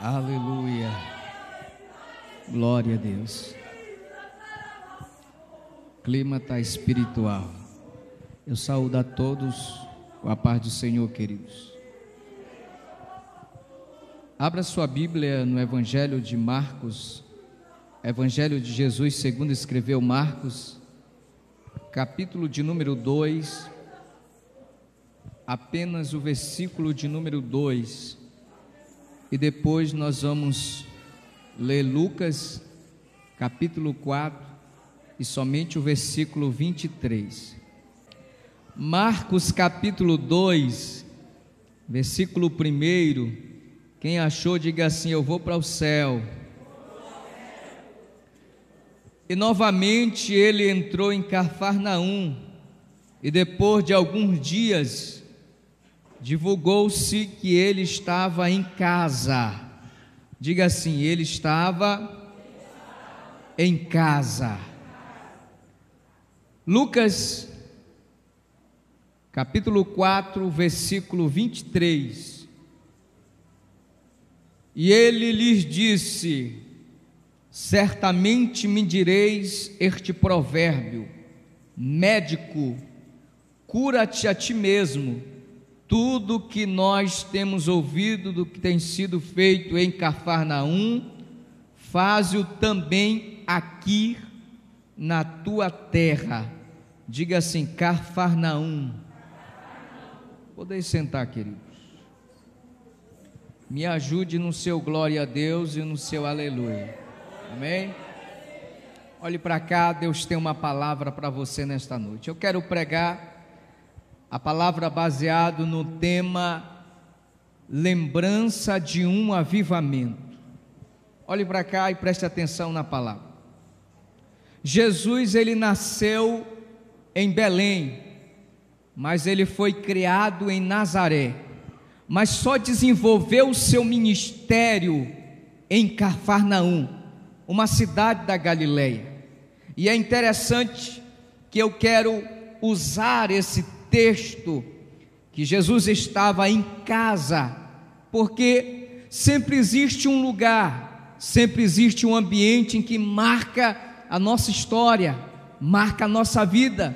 Aleluia. Glória a Deus. O clima está espiritual. Eu saúdo a todos com a paz do Senhor, queridos. Abra sua Bíblia no Evangelho de Marcos, Evangelho de Jesus segundo escreveu Marcos, capítulo de número 2, apenas o versículo de número 2, e depois nós vamos ler Lucas, capítulo 4, e somente o versículo 23. Marcos, capítulo 2, versículo 1, quem achou, diga assim: eu vou para o céu. E novamente ele entrou em Cafarnaum, e depois de alguns dias, divulgou-se que ele estava em casa. Diga assim: ele estava em casa. Lucas, capítulo 4, versículo 23. E ele lhes disse: certamente me direis este provérbio: médico, cura-te a ti mesmo. Tudo que nós temos ouvido do que tem sido feito em Cafarnaum, faze-o também aqui na tua terra. Diga assim: Cafarnaum. Podem sentar, queridos. Me ajude no seu glória a Deus e no seu aleluia. Amém? Olhe para cá, Deus tem uma palavra para você nesta noite. Eu quero pregar a palavra baseado no tema lembrança de um avivamento. Olhe para cá e preste atenção na palavra. Jesus, ele nasceu em Belém, mas ele foi criado em Nazaré, mas só desenvolveu o seu ministério em Cafarnaum, uma cidade da Galileia. E é interessante que eu quero usar esse texto, que Jesus estava em casa, porque sempre existe um lugar, sempre existe um ambiente em que marca a nossa história, marca a nossa vida.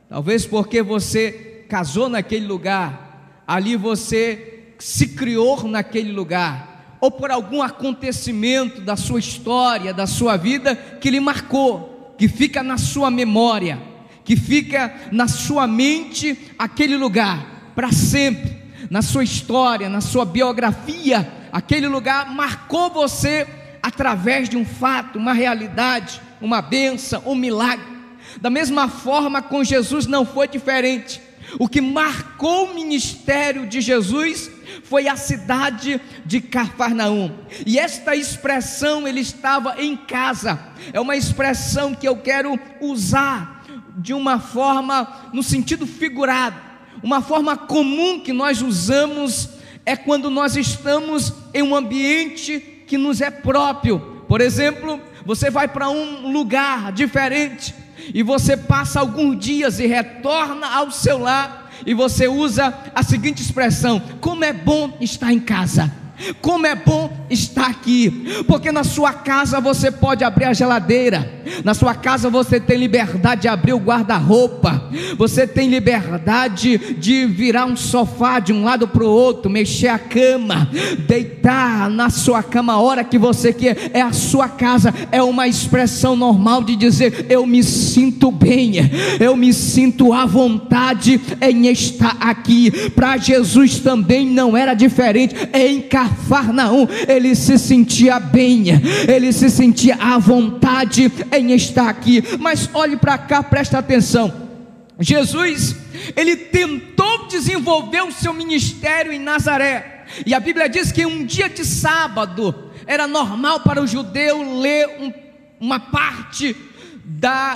Talvez porque você casou naquele lugar, ali você se criou naquele lugar, ou por algum acontecimento da sua história, da sua vida, que lhe marcou, que fica na sua memória, que fica na sua mente aquele lugar, para sempre, na sua história, na sua biografia, aquele lugar marcou você através de um fato, uma realidade, uma bênção, um milagre. Da mesma forma, com Jesus não foi diferente. O que marcou o ministério de Jesus foi a cidade de Cafarnaum. E esta expressão, ele estava em casa, é uma expressão que eu quero usar de uma forma, no sentido figurado. Uma forma comum que nós usamos é quando nós estamos em um ambiente que nos é próprio. Por exemplo, você vai para um lugar diferente e você passa alguns dias e retorna ao seu lar, e você usa a seguinte expressão: como é bom estar em casa, como é bom estar aqui. Porque na sua casa você pode abrir a geladeira, na sua casa você tem liberdade de abrir o guarda-roupa, você tem liberdade de virar um sofá de um lado para o outro, mexer a cama, deitar na sua cama a hora que você quer. É a sua casa, é uma expressão normal de dizer: eu me sinto bem, eu me sinto à vontade em estar aqui. Para Jesus também não era diferente. Em Cafarnaum ele se sentia bem, ele se sentia à vontade em estar aqui. Mas olhe para cá, presta atenção. Jesus, ele tentou desenvolver o seu ministério em Nazaré, e a Bíblia diz que um dia de sábado era normal para o judeu ler uma parte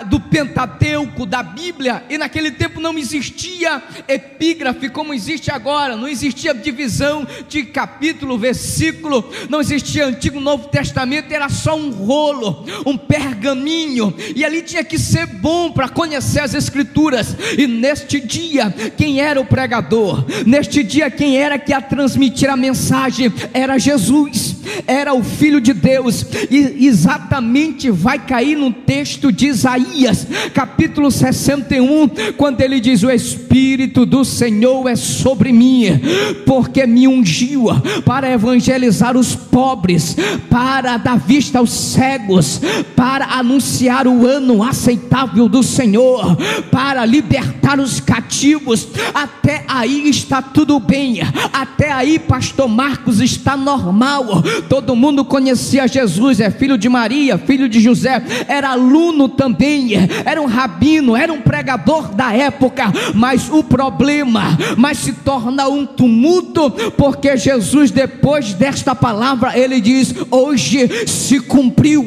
do Pentateuco, da Bíblia. E naquele tempo não existia epígrafe como existe agora, não existia divisão de capítulo, versículo, não existia Antigo, Novo Testamento, era só um rolo, um pergaminho, e ali tinha que ser bom para conhecer as Escrituras. E neste dia, quem era o pregador? Neste dia, quem era que ia transmitir a mensagem? Era Jesus. era o Filho de Deus, e exatamente vai cair no texto de Isaías, capítulo 61, quando ele diz: o Espírito do Senhor é sobre mim, porque me ungiu para evangelizar os pobres, para dar vista aos cegos, para anunciar o ano aceitável do Senhor, para libertar os cativos. Até aí está tudo bem, até aí pastor Marcos está normal, todo mundo conhecia Jesus, é filho de Maria, filho de José, era aluno também, era um rabino, era um pregador da época. Mas o problema se torna um tumulto, porque Jesus, depois desta palavra, ele diz: hoje se cumpriu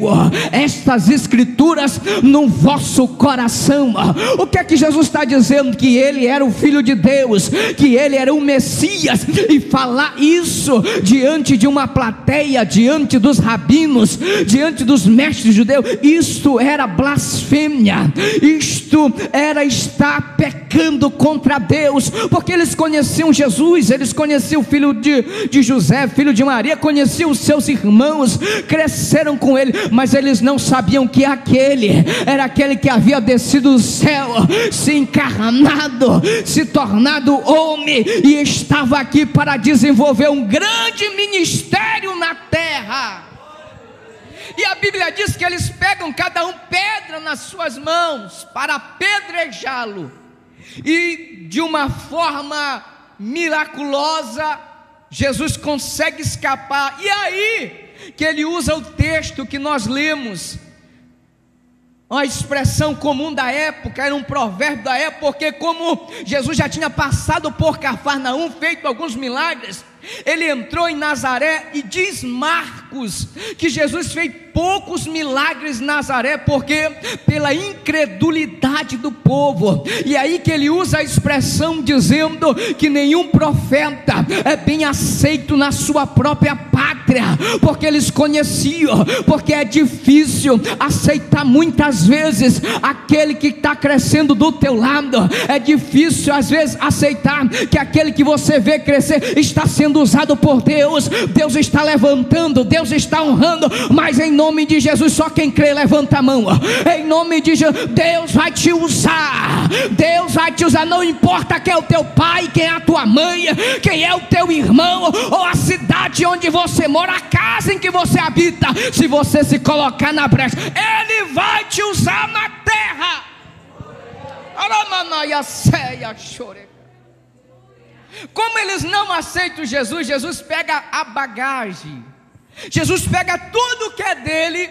estas escrituras no vosso coração. O que é que Jesus está dizendo? Que ele era o Filho de Deus, que ele era o Messias. E falar isso diante de uma plateia, diante dos rabinos, diante dos mestres judeus, isto era blasfêmia, isto era estar pecando contra Deus, porque eles conheciam Jesus, eles conheciam o filho de José, filho de Maria, conheciam os seus irmãos, cresceram com ele, mas eles não sabiam que aquele era aquele que havia descido do céu, se encarnado, se tornado homem, e estava aqui para desenvolver um grande ministério na terra. E a Bíblia diz que eles pegam cada um pedra nas suas mãos para apedrejá-lo, e de uma forma miraculosa Jesus consegue escapar. E aí que ele usa o texto que nós lemos, uma expressão comum da época, era um provérbio da época, porque como Jesus já tinha passado por Cafarnaum, feito alguns milagres, ele entrou em Nazaré, e diz Marcos que Jesus fez poucos milagres em Nazaré, porque pela incredulidade do povo. E aí que ele usa a expressão dizendo que nenhum profeta é bem aceito na sua própria pátria, porque eles conheciam, porque é difícil aceitar muitas vezes aquele que está crescendo do teu lado, é difícil às vezes aceitar que aquele que você vê crescer está sendo usado por Deus. Deus está levantando, Deus está honrando, mas em nome de Jesus, só quem crê levanta a mão. Em nome de Jesus, Deus vai te usar, Deus vai te usar. Não importa quem é o teu pai, quem é a tua mãe, quem é o teu irmão, ou a cidade onde você mora, a casa em que você habita, se você se colocar na brecha, Ele vai te usar na terra. Como eles não aceitam Jesus, Jesus pega a bagagem, Jesus pega tudo que é dele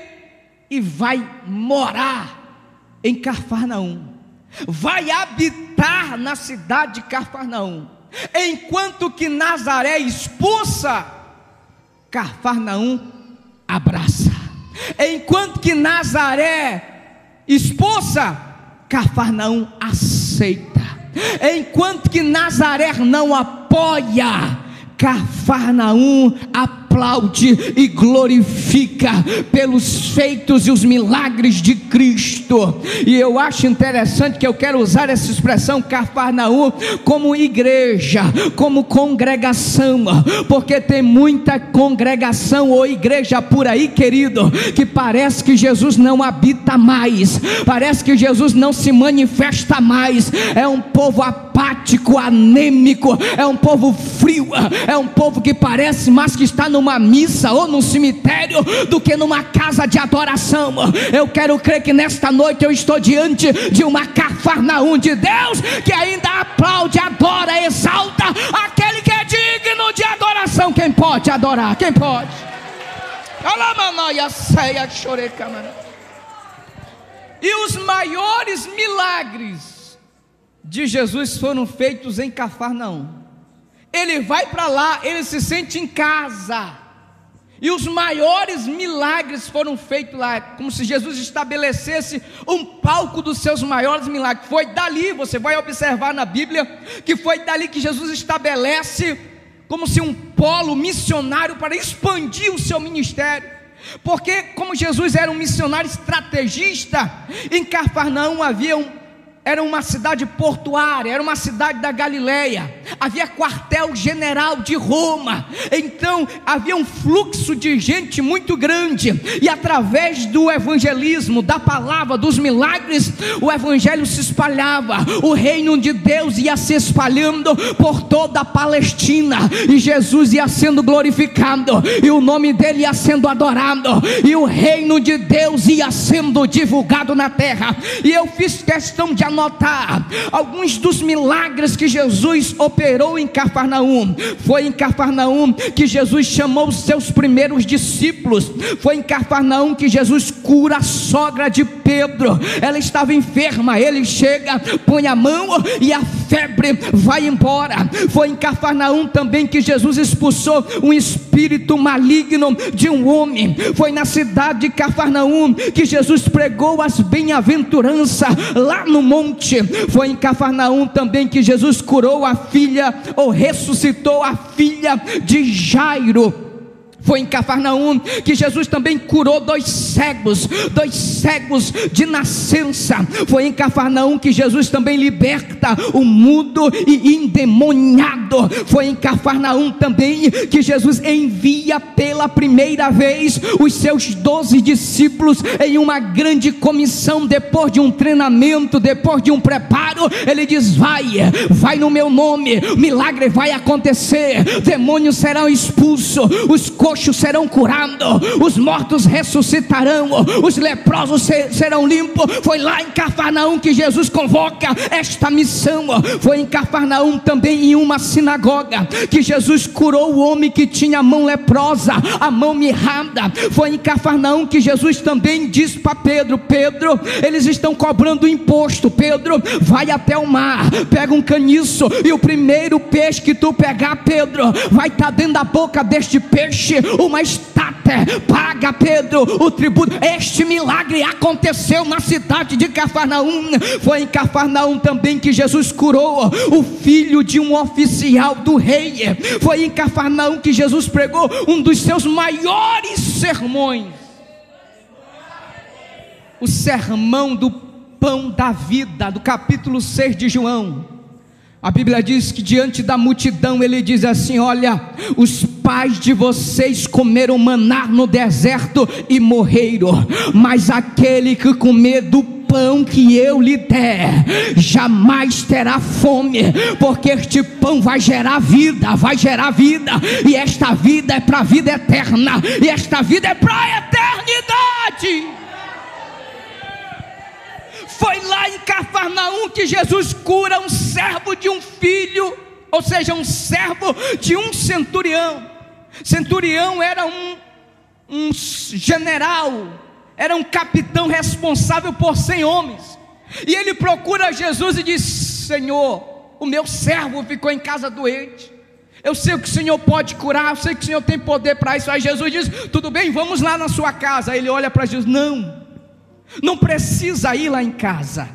e vai morar em Cafarnaum, vai habitar na cidade de Cafarnaum, enquanto que Nazaré expulsa, Cafarnaum abraça. Enquanto que Nazaré expulsa, Cafarnaum aceita. Enquanto que Nazaré não apoia, Cafarnaum aplaude e glorifica pelos feitos e os milagres de Cristo. E eu acho interessante que eu quero usar essa expressão Cafarnaum como igreja, como congregação, porque tem muita congregação ou igreja por aí, querido, que parece que Jesus não habita mais, parece que Jesus não se manifesta mais. É um povo apático, anêmico, é um povo frio, é um povo que parece mais que está numa missa ou num cemitério do que numa casa de adoração. Eu quero crer que nesta noite eu estou diante de uma Cafarnaum de Deus, que ainda aplaude, adora, exalta aquele que é digno de adoração. Quem pode adorar? Quem pode? E os maiores milagres de Jesus foram feitos em Cafarnaum. Ele vai para lá, ele se sente em casa, e os maiores milagres foram feitos lá, como se Jesus estabelecesse um palco dos seus maiores milagres. Foi dali, você vai observar na Bíblia, que foi dali que Jesus estabelece como se um polo missionário para expandir o seu ministério. Porque como Jesus era um missionário estrategista, em Cafarnaum havia era uma cidade portuária, era uma cidade da Galileia, havia quartel-general de Roma, então havia um fluxo de gente muito grande, e através do evangelismo, da palavra, dos milagres, o evangelho se espalhava, o reino de Deus ia se espalhando por toda a Palestina, e Jesus ia sendo glorificado, e o nome dele ia sendo adorado, e o reino de Deus ia sendo divulgado na terra. E eu fiz questão de anotar alguns dos milagres que Jesus operou em Cafarnaum. Foi em Cafarnaum que Jesus chamou os seus primeiros discípulos. Foi em Cafarnaum que Jesus cura a sogra de Pedro. Ela estava enferma, ele chega, põe a mão e a febre vai embora. Foi em Cafarnaum também que Jesus expulsou um espírito maligno de um homem. Foi na cidade de Cafarnaum que Jesus pregou as bem-aventuranças lá no monte. Foi em Cafarnaum também que Jesus curou a filha, ou ressuscitou a filha de Jairo. Foi em Cafarnaum que Jesus também curou dois cegos de nascença. Foi em Cafarnaum que Jesus também liberta o mudo e endemoniado. Foi em Cafarnaum também que Jesus envia pela primeira vez os seus 12 discípulos em uma grande comissão. Depois de um treinamento, depois de um preparo, ele diz: vai no meu nome, milagre vai acontecer, demônios serão expulsos, os coxos serão curados, os mortos ressuscitarão, os leprosos serão limpos. Foi lá em Cafarnaum que Jesus convoca esta missão. Foi em Cafarnaum também, em uma sinagoga, que Jesus curou o homem que tinha a mão leprosa, a mão mirrada. Foi em Cafarnaum que Jesus também diz para Pedro: Pedro, eles estão cobrando imposto. Pedro, vai até o mar, pega um caniço, e o primeiro peixe que tu pegar, Pedro, vai estar dentro da boca deste peixe uma estátua. Paga, Pedro, o tributo. Este milagre aconteceu na cidade de Cafarnaum. Foi em Cafarnaum também que Jesus curou o filho de um oficial do rei. Foi em Cafarnaum que Jesus pregou um dos seus maiores sermões, o sermão do pão da vida, do capítulo 6 de João. A Bíblia diz que diante da multidão ele diz assim: olha, os pais de vocês comeram maná no deserto e morreram, mas aquele que comer do pão que eu lhe der jamais terá fome, porque este pão vai gerar vida, e esta vida é para a vida eterna, e esta vida é para a eternidade. Foi lá em Cafarnaum que Jesus cura um servo de um filho, ou seja, um servo de um centurião. Centurião era um general, era um capitão responsável por 100 homens. E ele procura Jesus e diz: Senhor, o meu servo ficou em casa doente, eu sei que o Senhor pode curar, eu sei que o Senhor tem poder para isso. Aí Jesus diz: tudo bem, vamos lá na sua casa. Aí ele olha para Jesus: não precisa ir lá em casa,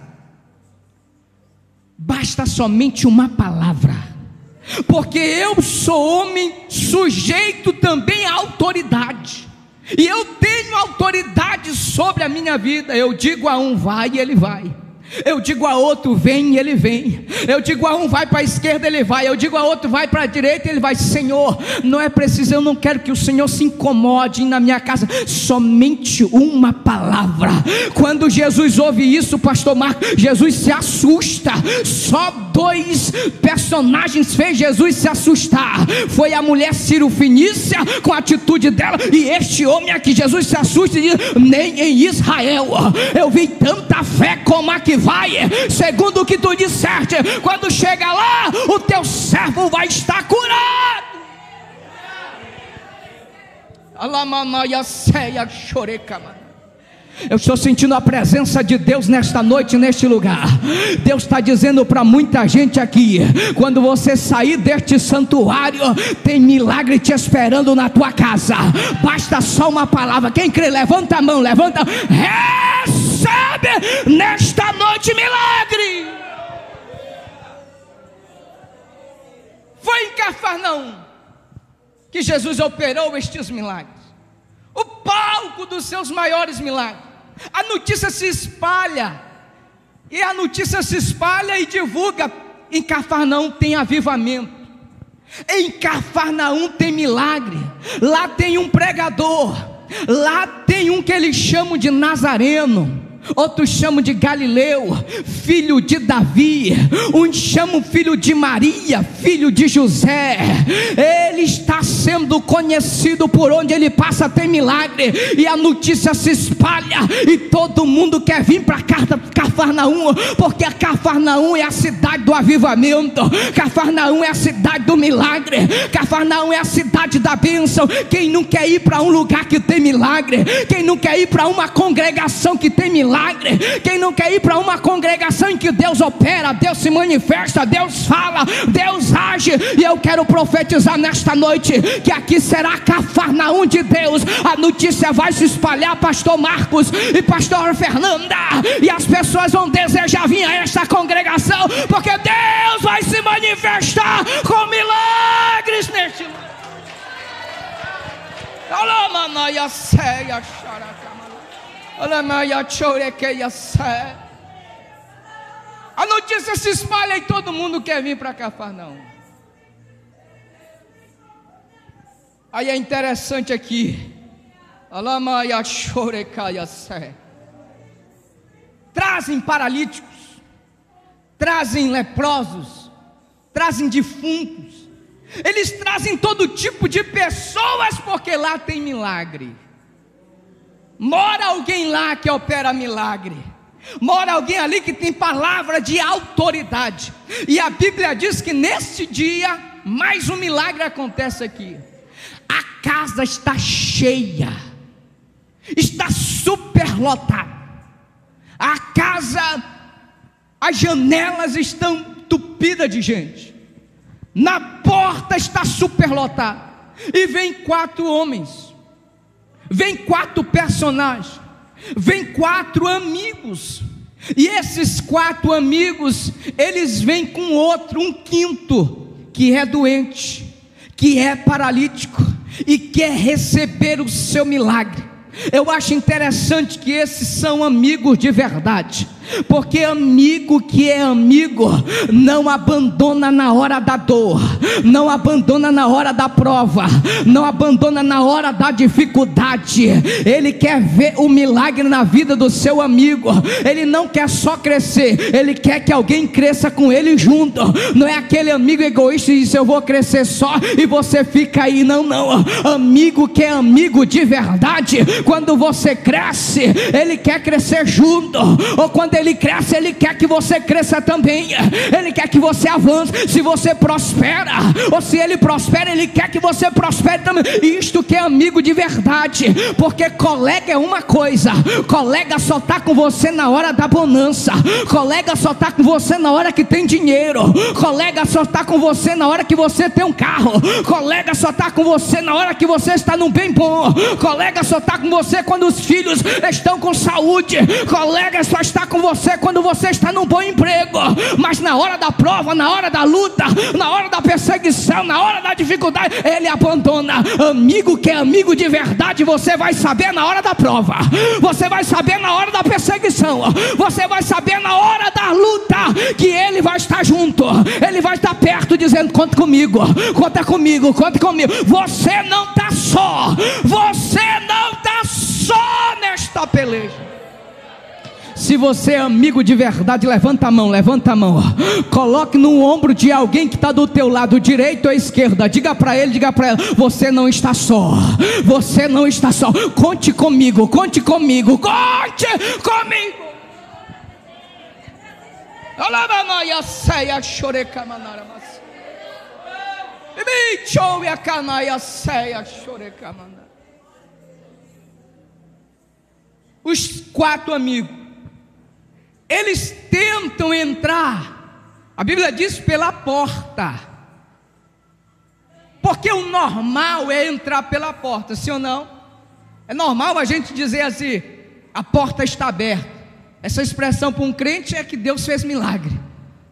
basta somente uma palavra, porque eu sou homem sujeito também à autoridade, e eu tenho autoridade sobre a minha vida. Eu digo a um vai e ele vai, eu digo a outro vem e ele vem, eu digo a um vai para a esquerda, ele vai, eu digo a outro vai para a direita, ele vai. Senhor, não é preciso, eu não quero que o Senhor se incomode na minha casa, somente uma palavra. Quando Jesus ouve isso, pastor Marcos, Jesus se assusta. Só 2 personagens fez Jesus se assustar, foi a mulher Cirofenícia com a atitude dela, e este homem aqui. Jesus se assusta e diz: nem em Israel eu vi tanta fé como aqui. Vai, segundo o que tu disseste, quando chega lá, o teu servo vai estar curado. Eu estou sentindo a presença de Deus nesta noite, neste lugar. Deus está dizendo para muita gente aqui: quando você sair deste santuário, tem milagre te esperando na tua casa. Basta só uma palavra. Quem crê, levanta a mão, levanta. Recebe nesta noite milagre. Foi em Cafarnaum que Jesus operou estes milagres, o palco dos seus maiores milagres. A notícia se espalha E a notícia se espalha e divulga: em Cafarnaum tem avivamento, em Cafarnaum tem milagre, lá tem um pregador, lá tem um que eles chamam de Nazareno, outros chamam de Galileu, filho de Davi, uns chamam filho de Maria, filho de José. Ele está sendo conhecido, por onde ele passa tem milagre, e a notícia se espalha, e todo mundo quer vir para Cafarnaum, porque a Cafarnaum é a cidade do avivamento, Cafarnaum é a cidade do milagre, Cafarnaum é a cidade da bênção. Quem não quer ir para um lugar que tem milagre? Quem não quer ir para uma congregação que tem milagre? Quem não quer ir para uma congregação em que Deus opera, Deus se manifesta, Deus fala, Deus age? E eu quero profetizar nesta noite que aqui será Cafarnaum de Deus. A notícia vai se espalhar, pastor Marcos e pastor Fernanda, e as pessoas vão desejar vir a esta congregação, porque Deus vai se manifestar com milagres neste lugar. A notícia se espalha e todo mundo quer vir para Cafarnaum. Aí é interessante aqui, trazem paralíticos, trazem leprosos, trazem defuntos, eles trazem todo tipo de pessoas, porque lá tem milagre. Mora alguém lá que opera milagre, mora alguém ali que tem palavra de autoridade. E a Bíblia diz que neste dia mais um milagre acontece aqui. A casa está cheia, está superlotada. A casa, as janelas estão entupidas de gente, na porta está superlotada. E vem 4 homens, vem 4 personagens, vem 4 amigos. E esses 4 amigos, eles vêm com outro, um quinto, que é doente, que é paralítico e quer receber o seu milagre. Eu acho interessante que esses são amigos de verdade, porque amigo que é amigo não abandona na hora da dor, não abandona na hora da prova, não abandona na hora da dificuldade. Ele quer ver o milagre na vida do seu amigo. Ele não quer só crescer, ele quer que alguém cresça com ele junto. Não é aquele amigo egoísta e diz: eu vou crescer só e você fica aí. Não, não. Amigo que é amigo de verdade, quando você cresce, ele quer crescer junto. Ou quando ele cresce, ele quer que você cresça também. Ele quer que você avance. Se você prospera, ou se ele prospera, ele quer que você prospere também. Isto que é amigo de verdade. Porque colega é uma coisa, colega só está com você na hora da bonança, colega só está com você na hora que tem dinheiro, colega só está com você na hora que você tem um carro, colega só está com você na hora que você está num bem bom, colega só está com você quando os filhos estão com saúde, colega só está com você quando você está num bom emprego. Mas na hora da prova, na hora da luta, na hora da perseguição, na hora da dificuldade, ele abandona. Amigo que é amigo de verdade, você vai saber na hora da prova, você vai saber na hora da perseguição, você vai saber na hora da luta, que ele vai estar junto, ele vai estar perto, dizendo: conta comigo, conta comigo, conta comigo. Você não está só, você não está só nesta peleja. Se você é amigo de verdade, levanta a mão, coloque no ombro de alguém que está do teu lado, direito ou esquerda, diga para ele, diga para ela: você não está só, você não está só. Conte comigo, conte comigo, conte comigo. Os 4 amigos, eles tentam entrar, a Bíblia diz, pela porta, porque o normal é entrar pela porta, sim ou não? É normal a gente dizer assim: a porta está aberta. Essa expressão para um crente é que Deus fez milagre,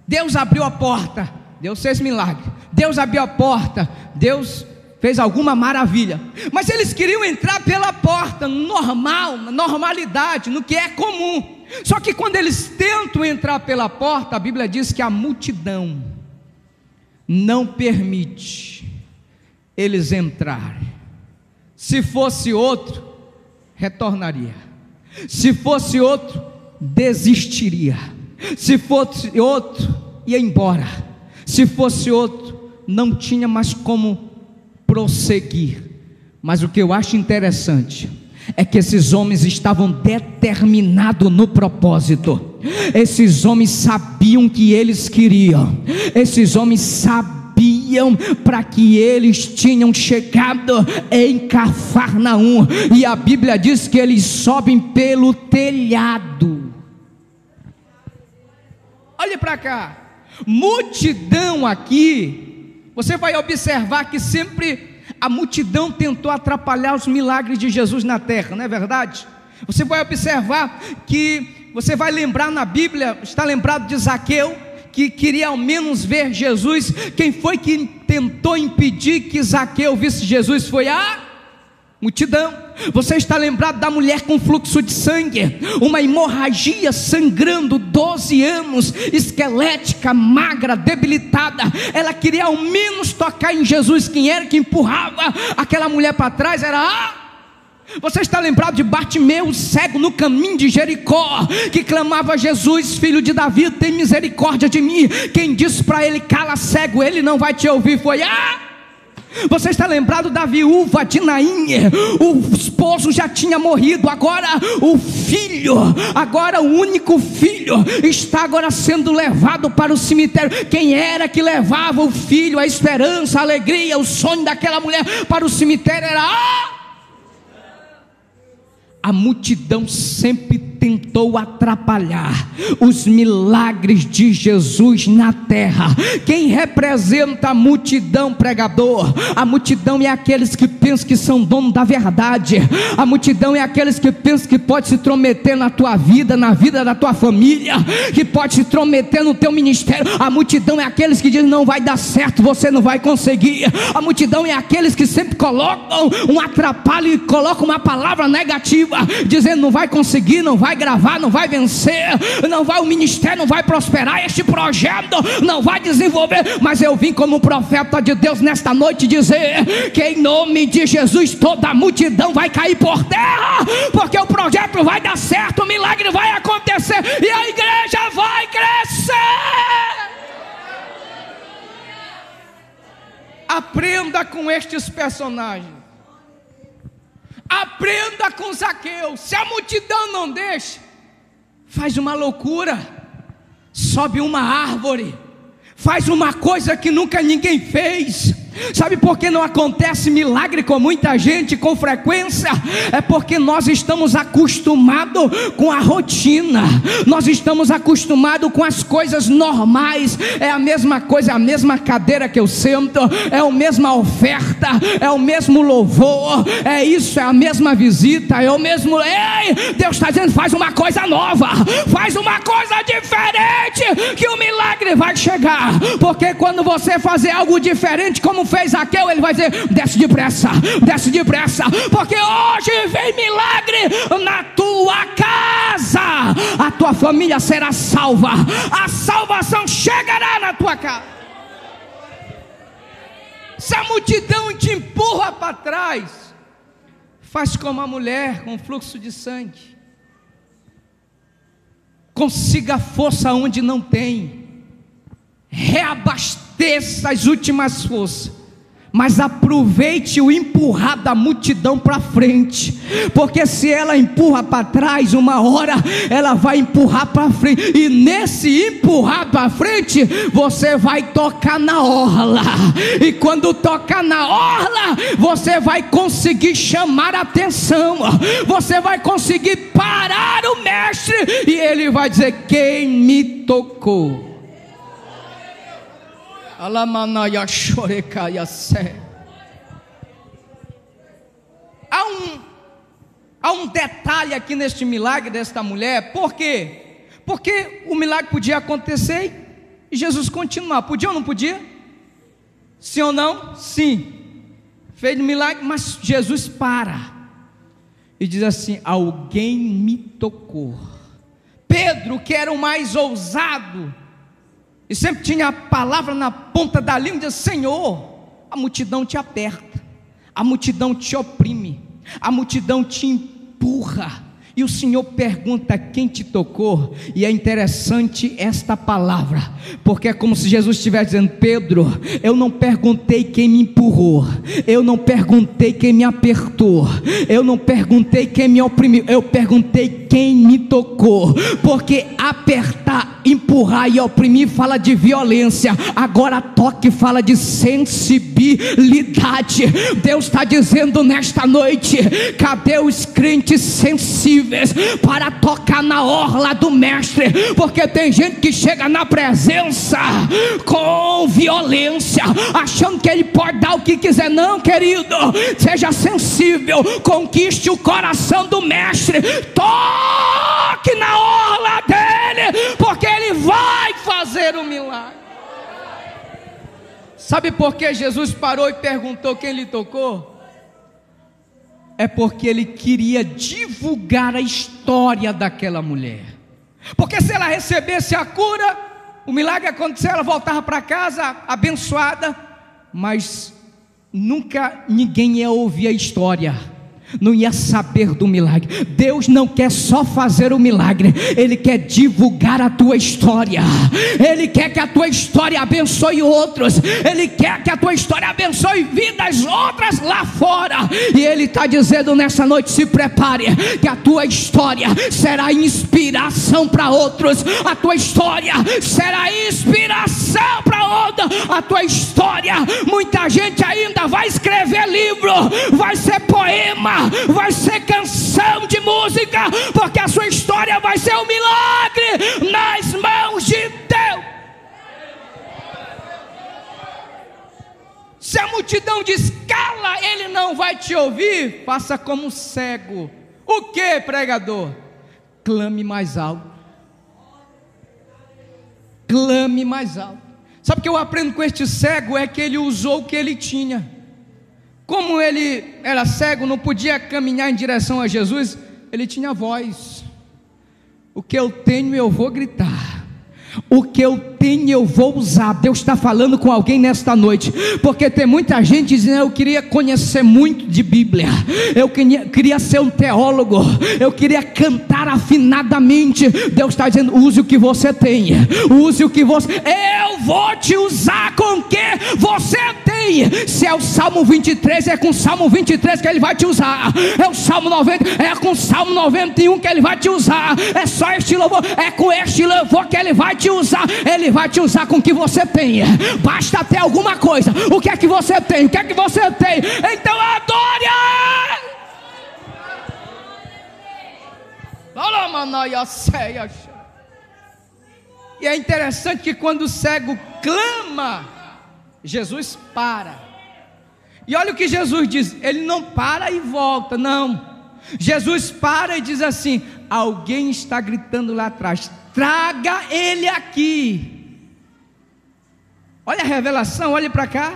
Deus abriu a porta, Deus fez milagre, Deus abriu a porta, Deus fez alguma maravilha. Mas eles queriam entrar pela porta, normal, na normalidade, no que é comum. Só que quando eles tentam entrar pela porta, a Bíblia diz que a multidão não permite eles entrarem. Se fosse outro, retornaria. Se fosse outro, desistiria. Se fosse outro, ia embora. Se fosse outro, não tinha mais como prosseguir. Mas o que eu acho interessante é que esses homens estavam determinados no propósito. Esses homens sabiam o que eles queriam. Esses homens sabiam para que eles tinham chegado em Cafarnaum. E a Bíblia diz que eles sobem pelo telhado. Olhe para cá. Multidão aqui, você vai observar que sempre a multidão tentou atrapalhar os milagres de Jesus na terra, não é verdade? Você vai observar que, você vai lembrar na Bíblia, está lembrado de Zaqueu, que queria ao menos ver Jesus. Quem foi que tentou impedir que Zaqueu visse Jesus? Foi a multidão. Você está lembrado da mulher com fluxo de sangue, uma hemorragia sangrando, 12 anos, esquelética, magra, debilitada. Ela queria ao menos tocar em Jesus. Quem era que empurrava aquela mulher para trás? Era a... Você está lembrado de Bartimeu, cego no caminho de Jericó, que clamava a Jesus: filho de Davi, tem misericórdia de mim. Quem disse para ele: cala, cego, ele não vai te ouvir? Foi a... Você está lembrado da viúva de Naim? O esposo já tinha morrido, agora o filho, agora o único filho, está agora sendo levado para o cemitério. Quem era que levava o filho, a esperança, a alegria, o sonho daquela mulher para o cemitério? Era a multidão sempre tentou atrapalhar os milagres de Jesus na terra. Quem representa a multidão, pregador? A multidão é aqueles que pensam que são dono da verdade. A multidão é aqueles que pensam que pode se intrometer na tua vida, na vida da tua família, que pode se intrometer no teu ministério. A multidão é aqueles que dizem: não vai dar certo, você não vai conseguir. A multidão é aqueles que sempre colocam um atrapalho e colocam uma palavra negativa, dizendo: não vai conseguir, não vai gravar, não vai vencer, não vai, o ministério não vai prosperar, este projeto não vai desenvolver. Mas eu vim como profeta de Deus nesta noite dizer que em nome de Jesus toda a multidão vai cair por terra, porque o projeto vai dar certo, o milagre vai acontecer e a igreja vai crescer. Aprenda com estes personagens. Aprenda com Zaqueu. Se a multidão não deixa, faz uma loucura, sobe uma árvore, faz uma coisa que nunca ninguém fez. Sabe por que não acontece milagre com muita gente com frequência? É porque nós estamos acostumados com a rotina, nós estamos acostumados com as coisas normais. É a mesma coisa, é a mesma cadeira que eu sento, é a mesma oferta, é o mesmo louvor, é isso, é a mesma visita, é o mesmo... Ei, Deus está dizendo: faz uma coisa nova, faz uma coisa diferente, que o milagre vai chegar. Porque quando você fazer algo diferente, como fez Zaqueu, ele vai dizer: desce depressa, porque hoje vem milagre na tua casa, a tua família será salva, a salvação chegará na tua casa. Se a multidão te empurra para trás, faz como a mulher com fluxo de sangue, consiga força onde não tem, reabasteça as últimas forças, mas aproveite o empurrar da multidão para frente, porque se ela empurra para trás, uma hora ela vai empurrar para frente, e nesse empurrar para frente, você vai tocar na orla, e quando tocar na orla, você vai conseguir chamar a atenção, você vai conseguir parar o mestre, e ele vai dizer: quem me tocou? Há um detalhe aqui neste milagre desta mulher. Por quê? Porque o milagre podia acontecer e Jesus continuar. Podia ou não podia? Sim ou não? Sim. Fez o milagre, mas Jesus para e diz assim: alguém me tocou. Pedro, que era o mais ousado, e sempre tinha a palavra na ponta da língua, dizia: Senhor, a multidão te aperta, a multidão te oprime, a multidão te empurra, e o Senhor pergunta: quem te tocou? E é interessante esta palavra, porque é como se Jesus estivesse dizendo: Pedro, eu não perguntei quem me empurrou, eu não perguntei quem me apertou, eu não perguntei quem me oprimiu, eu perguntei quem me tocou. Porque apertar, empurrar e oprimir fala de violência, agora toque fala de sensibilidade. Deus está dizendo nesta noite: cadê os crentes sensíveis para tocar na orla do mestre? Porque tem gente que chega na presença com violência, achando que ele pode dar o que quiser. Não, querido, seja sensível, conquiste o coração do mestre, toque na orla dele, porque ele vai fazer o milagre. Sabe por que Jesus parou e perguntou quem lhe tocou? É porque ele queria divulgar a história daquela mulher. Porque se ela recebesse a cura, o milagre aconteceu, ela voltava para casa abençoada, mas nunca ninguém ia ouvir a história, não ia saber do milagre. Deus não quer só fazer o milagre, Ele quer divulgar a tua história. Ele quer que a tua história abençoe outros, Ele quer que a tua história abençoe vidas outras lá fora. E Ele está dizendo nessa noite: se prepare, que a tua história será inspiração para outros. A tua história será inspiração para outros. A tua história, muita gente ainda vai escrever livro, vai ser poema, vai ser canção de música, porque a sua história vai ser um milagre nas mãos de Deus. Se a multidão diz: cala, ele não vai te ouvir, faça como cego. O que, pregador? Clame mais alto. Clame mais alto. Sabe o que eu aprendo com este cego? É que ele usou o que ele tinha. Como ele era cego, não podia caminhar em direção a Jesus, ele tinha voz. O que eu tenho eu vou gritar, o que eu tenho eu vou usar. Deus está falando com alguém nesta noite, porque tem muita gente dizendo: eu queria conhecer muito de Bíblia, eu queria ser um teólogo, eu queria cantar afinadamente. Deus está dizendo: use o que você tem, use o que você... eu vou te usar com o que você tem. Se é o Salmo 23, é com o Salmo 23 que Ele vai te usar. É o Salmo 90, é com o Salmo 91 que Ele vai te usar. É só este louvor, é com este louvor que Ele vai te usar. Ele vai te usar com o que você tem. Basta ter alguma coisa. O que é que você tem? O que é que você tem? Então adore. E é interessante que quando o cego clama, Jesus para. E olha o que Jesus diz: Ele não para e volta, não. Jesus para e diz assim: alguém está gritando lá atrás, traga ele aqui. Olha a revelação, olhe para cá.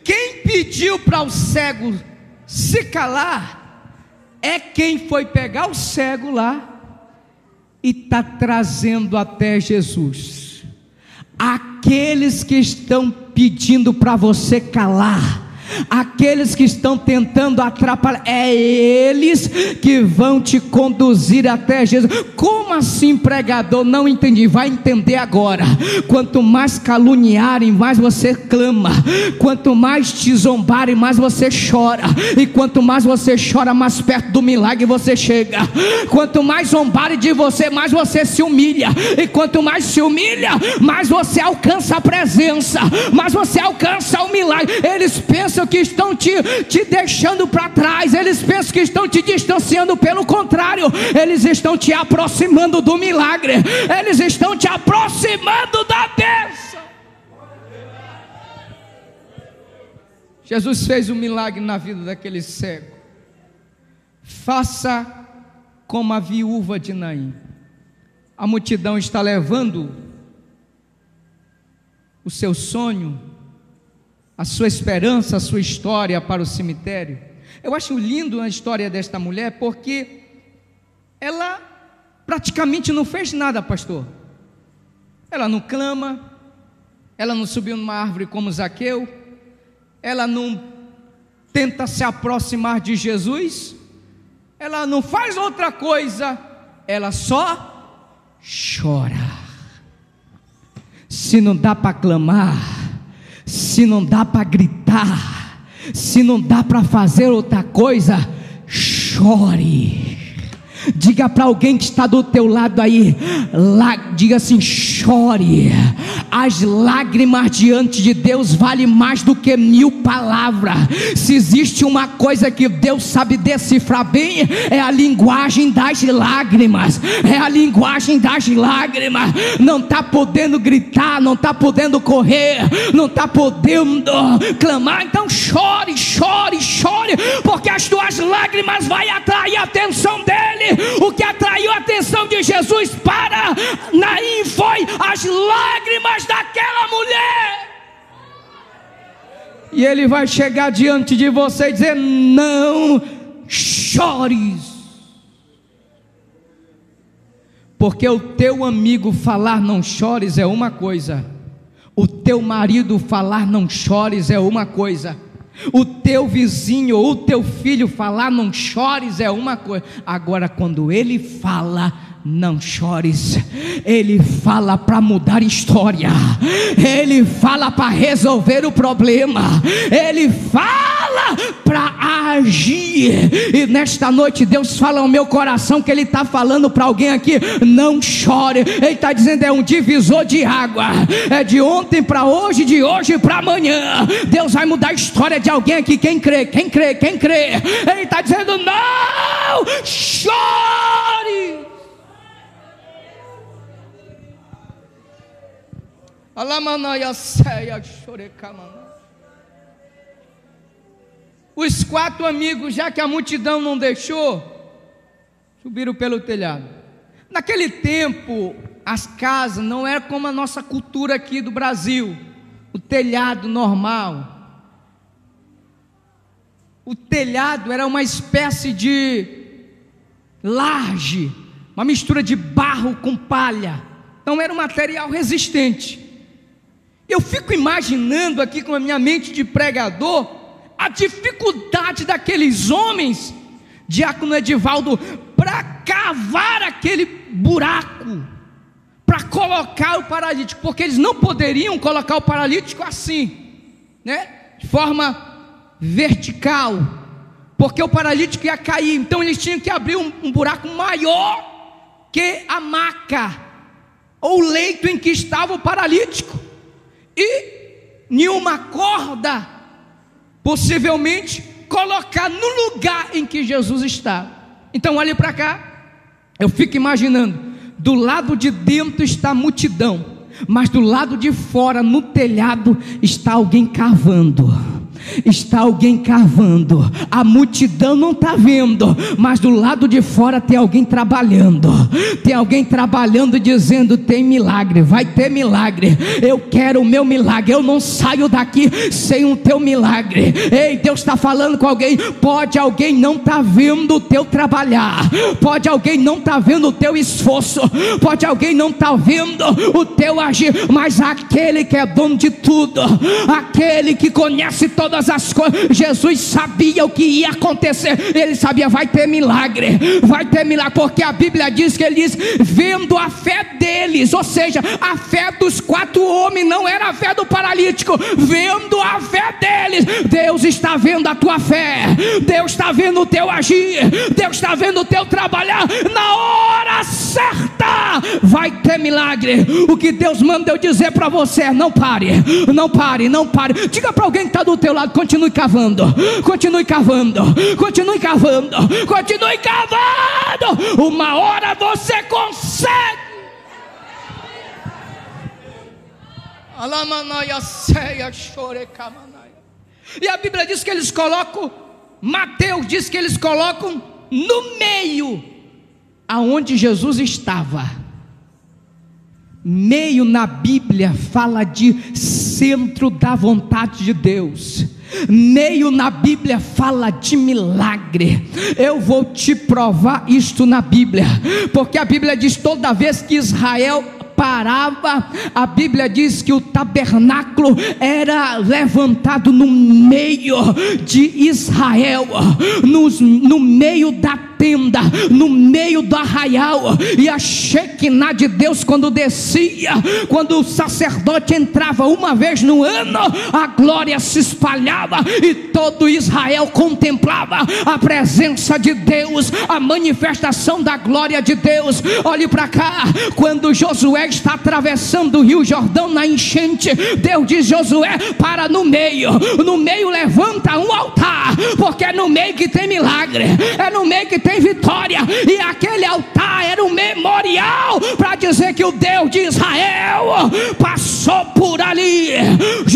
Quem pediu para o cego se calar é quem foi pegar o cego lá e está trazendo até Jesus. Aqueles que estão pedindo para você calar, aqueles que estão tentando atrapalhar, é eles que vão te conduzir até Jesus. Como assim, pregador? Não entendi. Vai entender agora. Quanto mais caluniarem, mais você clama. Quanto mais te zombarem, mais você chora. E quanto mais você chora, mais perto do milagre você chega. Quanto mais zombarem de você, mais você se humilha. E quanto mais se humilha, mais você alcança a presença, mais você alcança o milagre. Eles pensam que estão te deixando para trás, eles pensam que estão te distanciando. Pelo contrário, eles estão te aproximando do milagre, eles estão te aproximando da bênção. Jesus fez um milagre na vida daquele cego. Faça como a viúva de Naim. A multidão está levando o seu sonho, a sua esperança, a sua história para o cemitério. Eu acho lindo a história desta mulher, porque ela praticamente não fez nada, pastor. Ela não clama, ela não subiu numa árvore como Zaqueu, ela não tenta se aproximar de Jesus, ela não faz outra coisa, ela só chora. Se não dá para clamar, se não dá para gritar, se não dá para fazer outra coisa, chore. Diga para alguém que está do teu lado aí, diga assim: chore. As lágrimas diante de Deus valem mais do que 1000 palavras. Se existe uma coisa que Deus sabe decifrar bem, é a linguagem das lágrimas. É a linguagem das lágrimas. Não está podendo gritar, não está podendo correr, não está podendo clamar. Então chore, chore, chore, porque as tuas lágrimas vão atrair a atenção dele. O que atraiu a atenção de Jesus para Naim foi as lágrimas daquela mulher. E ele vai chegar diante de você e dizer: não chores. Porque o teu amigo falar não chores é uma coisa, o teu marido falar não chores é uma coisa, o teu vizinho ou o teu filho falar não chores é uma coisa. Agora quando ele fala não chores, ele fala para mudar história, ele fala para resolver o problema, ele fala para agir. E nesta noite Deus fala ao meu coração que ele está falando para alguém aqui: não chore. Ele está dizendo: é um divisor de água, é de ontem para hoje, de hoje para amanhã. Deus vai mudar a história de alguém aqui. Quem crê, quem crê, quem crê? Ele está dizendo: não chore. Os 4 amigos, já que a multidão não deixou, subiram pelo telhado. Naquele tempo, as casas não eram como a nossa cultura aqui do Brasil, o telhado normal. O telhado era uma espécie de laje, uma mistura de barro com palha. Então era um material resistente. Eu fico imaginando aqui com a minha mente de pregador a dificuldade daqueles homens, diácono Edivaldo, para cavar aquele buraco, para colocar o paralítico, porque eles não poderiam colocar o paralítico assim, né? De forma vertical, porque o paralítico ia cair. Então eles tinham que abrir um buraco maior que a maca ou o leito em que estava o paralítico, e nenhuma corda, possivelmente, colocar no lugar em que Jesus está. Então olhe para cá, eu fico imaginando, do lado de dentro está a multidão, mas do lado de fora, no telhado, está alguém cavando. Está alguém cavando, a multidão não está vendo, mas do lado de fora tem alguém trabalhando. Tem alguém trabalhando dizendo: tem milagre, vai ter milagre, eu quero o meu milagre, eu não saio daqui sem o teu milagre. Ei, Deus está falando com alguém. Pode alguém não estar vendo o teu trabalhar, pode alguém não estar vendo o teu esforço, pode alguém não estar vendo o teu agir, mas aquele que é dono de tudo, aquele que conhece todas as coisas, Jesus sabia o que ia acontecer. Ele sabia: vai ter milagre, vai ter milagre, porque a Bíblia diz que ele diz: vendo a fé deles, ou seja, a fé dos 4 homens não era a fé do paralítico. Vendo a fé deles, Deus está vendo a tua fé, Deus está vendo o teu agir, Deus está vendo o teu trabalhar. Na hora certa vai ter milagre. O que Deus manda eu dizer para você é: não pare, não pare, não pare. Diga para alguém que está do teu lado: continue cavando, continue cavando, continue cavando, continue cavando. Uma hora você consegue. E a Bíblia diz que eles colocam, Mateus diz que eles colocam no meio aonde Jesus estava. Meio na Bíblia fala de centro da vontade de Deus. Meio na Bíblia fala de milagre. Eu vou te provar isto na Bíblia, porque a Bíblia diz: toda vez que Israel parava, a Bíblia diz que o tabernáculo era levantado no meio de Israel, no meio da tenda, no meio do arraial. E a Shekinah de Deus, quando descia, quando o sacerdote entrava uma vez no ano, a glória se espalhava e todo Israel contemplava a presença de Deus, a manifestação da glória de Deus. Olhe para cá, quando Josué está atravessando o rio Jordão na enchente, Deus diz: Josué, para no meio levanta um altar, porque é no meio que tem milagre, é no meio que tem vitória. E aquele altar era um memorial para dizer que o Deus de Israel passou por ali.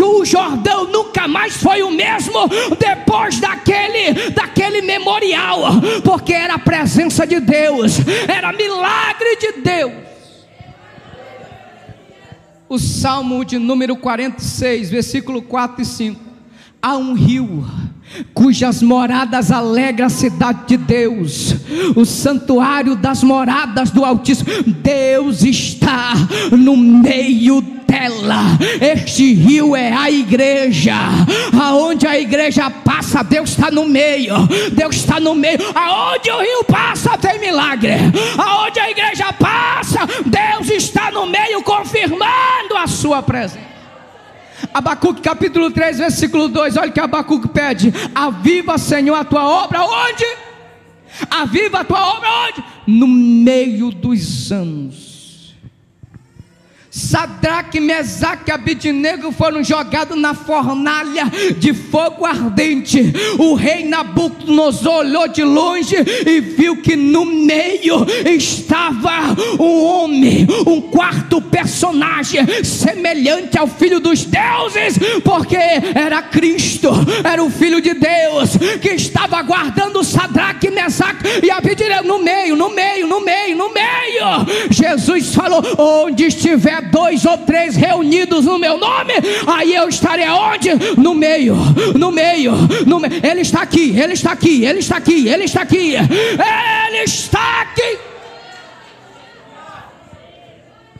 O Jordão nunca mais foi o mesmo depois daquele memorial, porque era a presença de Deus, era milagre de Deus. O Salmo de número 46, versículo 4 e 5: há um rio cujas moradas alegra a cidade de Deus, o santuário das moradas do Altíssimo. Deus está no meio dela. Este rio é a igreja. Aonde a igreja passa, Deus está no meio. Deus está no meio. Aonde o rio passa, tem milagre. Aonde a igreja passa, Deus está no meio, confirmando a sua presença. Abacuque capítulo 3, versículo 2, olha o que Abacuque pede: aviva, Senhor, a tua obra. Onde? Aviva a tua obra onde? No meio dos anos. Sadraque, Mesaque e Abidnego foram jogados na fornalha de fogo ardente. O rei Nabucodonosor olhou de longe e viu que no meio estava um homem, um quarto personagem semelhante ao Filho dos deuses, porque era Cristo, era o Filho de Deus, que estava guardando Sadraque, Mesaque e Abidnego no meio. Jesus falou: onde estiver 2 ou 3 reunidos no meu nome, aí eu estarei aonde? No meio. Ele está aqui.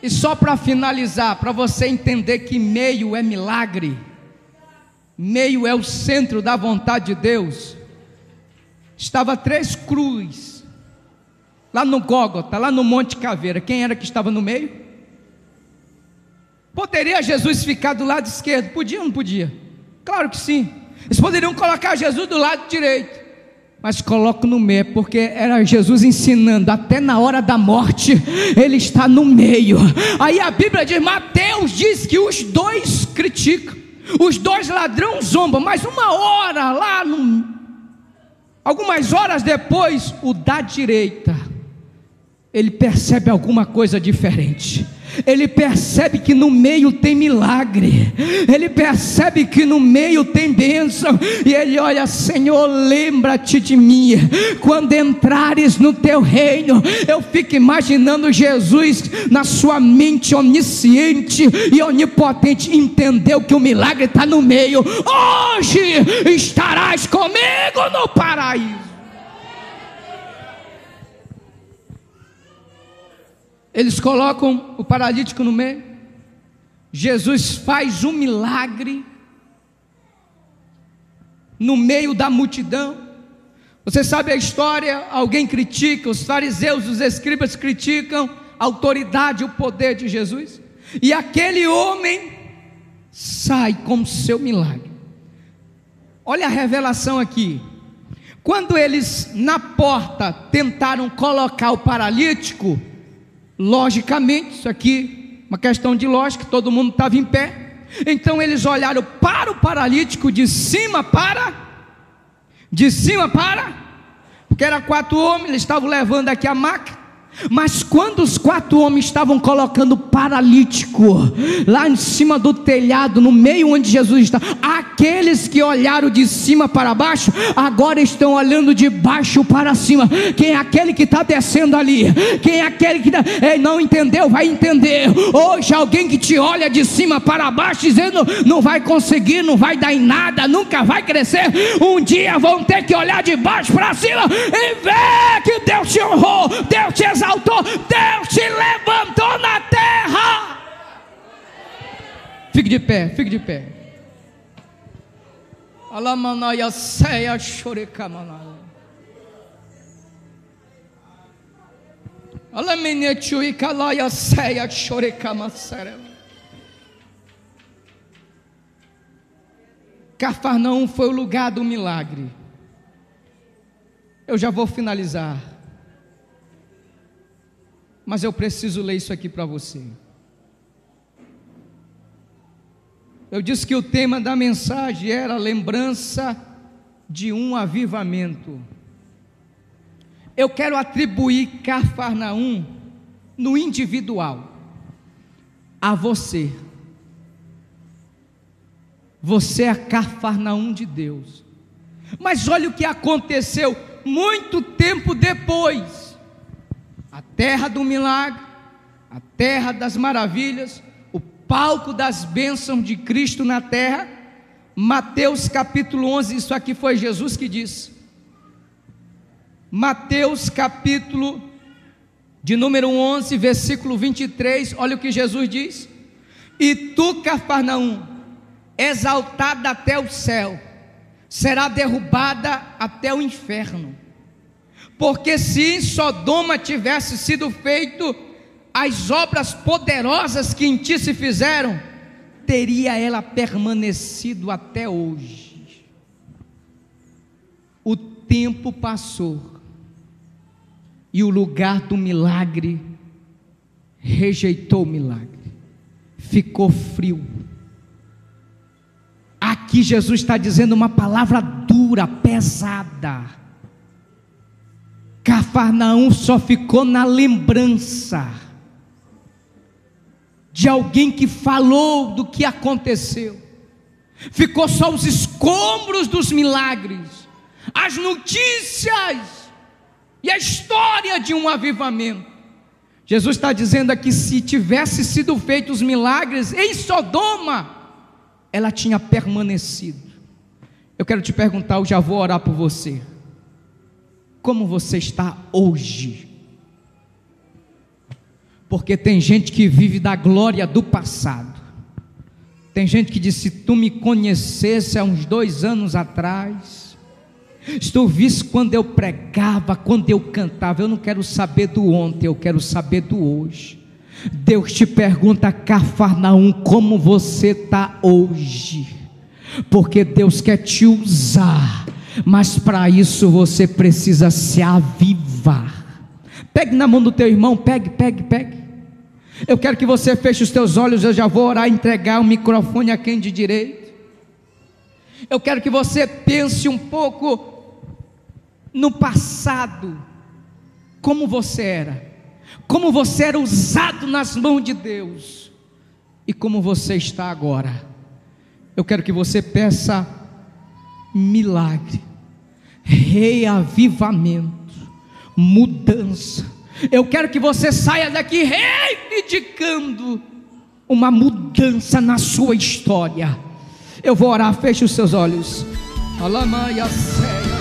E só para finalizar, para você entender que meio é milagre, meio é o centro da vontade de Deus. Estava 3 cruzes lá no Gólgota, lá no Monte Caveira. Quem era que estava no meio? Poderia Jesus ficar do lado esquerdo? Podia ou não podia? Claro que sim. Eles poderiam colocar Jesus do lado direito, mas colocam no meio, porque era Jesus ensinando. Até na hora da morte Ele está no meio. Aí a Bíblia diz, Mateus diz que os 2 criticam, os 2 ladrões zombam, mas uma hora lá, algumas horas depois, o da direita, ele percebe alguma coisa diferente. Ele percebe que no meio tem milagre, ele percebe que no meio tem bênção, e ele olha: Senhor, lembra-te de mim quando entrares no teu reino. Eu fico imaginando Jesus na sua mente onisciente e onipotente, entendeu que o milagre está no meio. Hoje estarás comigo no paraíso. Eles colocam o paralítico no meio. Jesus faz um milagre no meio da multidão. Você sabe a história, alguém critica, os fariseus, os escribas criticam a autoridade e o poder de Jesus, e aquele homem sai com o seu milagre. Olha a revelação aqui. Quando eles na porta tentaram colocar o paralítico, logicamente, isso aqui uma questão de lógica, todo mundo estava em pé, então eles olharam para o paralítico de cima para, porque eram 4 homens, eles estavam levando aqui a maca, Mas quando os 4 homens estavam colocando o paralítico lá em cima do telhado, no meio onde Jesus está, aqueles que olharam de cima para baixo, agora estão olhando de baixo para cima. Quem é aquele que está descendo ali? Quem é aquele que não entendeu? Vai entender. Hoje alguém que te olha de cima para baixo, dizendo: não vai conseguir, não vai dar em nada, nunca vai crescer. Um dia vão ter que olhar de baixo para cima e ver que Deus te honrou, Deus te exaltou, Deus te levantou na terra. Fique de pé, fique de pé. Alamanaia ceia chorecamanaya. Alaminetui calaia ceia chorecamasera. Cafarnaum foi o lugar do milagre. Eu já vou finalizar, mas eu preciso ler isso aqui para você. Eu disse que o tema da mensagem era lembrança de um avivamento. Eu quero atribuir Cafarnaum no individual, a você. Você é a Cafarnaum de Deus. Mas olha o que aconteceu muito tempo depois. A terra do milagre, a terra das maravilhas, o palco das bênçãos de Cristo na terra. Mateus capítulo 11, isso aqui foi Jesus que disse. Mateus capítulo de número 11, versículo 23, olha o que Jesus diz: e tu, Cafarnaum, exaltada até o céu, será derrubada até o inferno. Porque se em Sodoma tivesse sido feito as obras poderosas que em ti se fizeram, teria ela permanecido até hoje. O tempo passou e o lugar do milagre rejeitou o milagre, ficou frio. Aqui Jesus está dizendo uma palavra dura, pesada. Cafarnaum só ficou na lembrança de alguém que falou do que aconteceu. Ficou só os escombros dos milagres, as notícias e a história de um avivamento. Jesus está dizendo aqui: se tivesse sido feitos os milagres em Sodoma, ela tinha permanecido. Eu quero te perguntar, eu já vou orar por você. Como você está hoje? Porque tem gente que vive da glória do passado. Tem gente que diz: se tu me conhecesse há uns 2 anos atrás, se tu visse quando eu pregava, quando eu cantava. Eu não quero saber do ontem, eu quero saber do hoje. Deus te pergunta, Cafarnaum, como você está hoje? Porque Deus quer te usar, mas para isso você precisa se avivar. Pegue na mão do teu irmão, pegue. Eu quero que você feche os teus olhos. Eu já vou orar e entregar o microfone a quem de direito. Eu quero que você pense um pouco no passado, como você era usado nas mãos de Deus, e como você está agora. Eu quero que você peça milagre, reavivamento, mudança. Eu quero que você saia daqui reivindicando uma mudança na sua história. Eu vou orar, feche os seus olhos. Alamaia ceia.